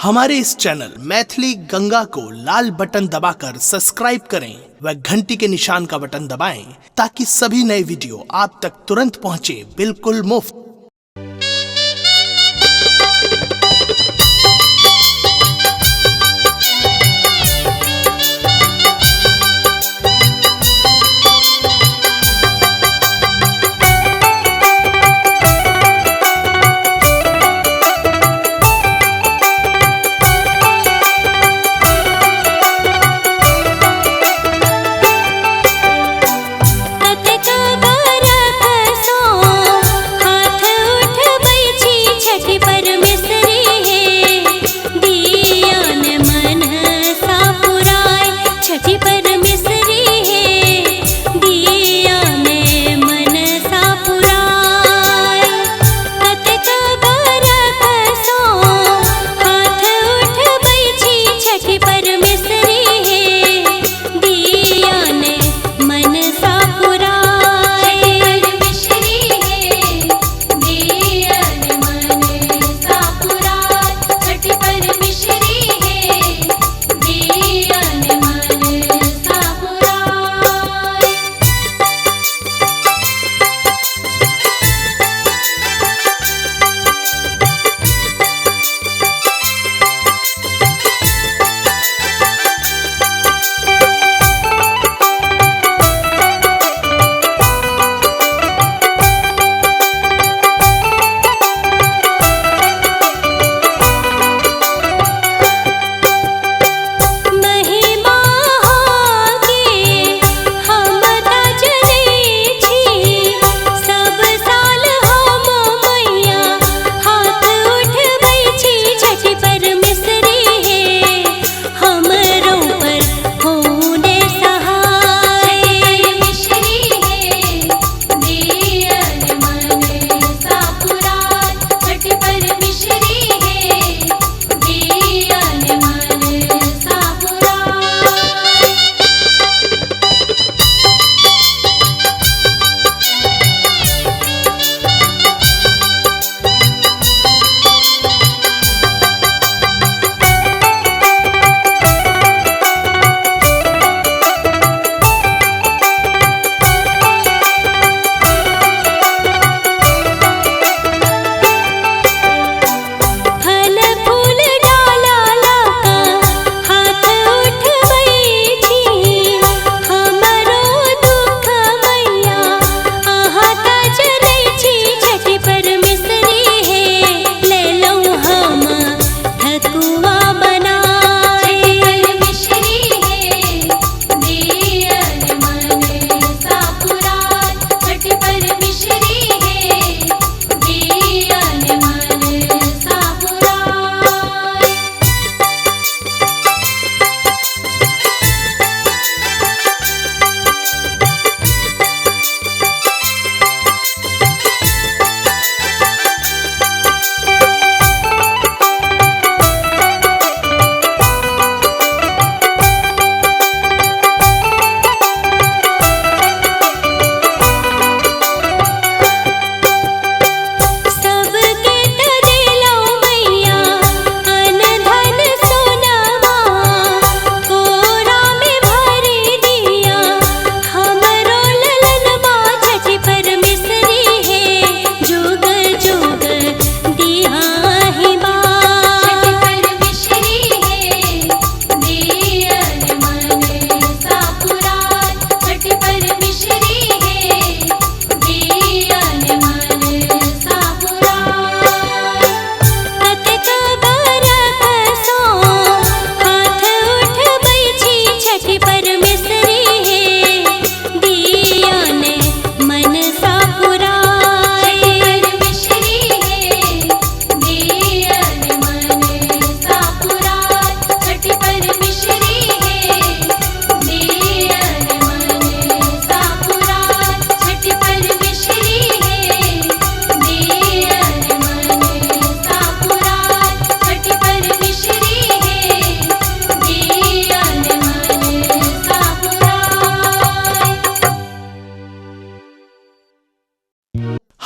हमारे इस चैनल मैथिली गंगा को लाल बटन दबाकर सब्सक्राइब करें व घंटी के निशान का बटन दबाएं ताकि सभी नए वीडियो आप तक तुरंत पहुंचे बिल्कुल मुफ्त। हाथ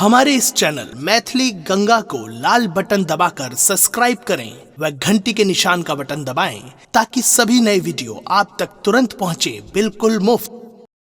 हमारे इस चैनल मैथिली गंगा को लाल बटन दबाकर सब्सक्राइब करें व घंटी के निशान का बटन दबाएं ताकि सभी नए वीडियो आप तक तुरंत पहुंचे बिल्कुल मुफ्त।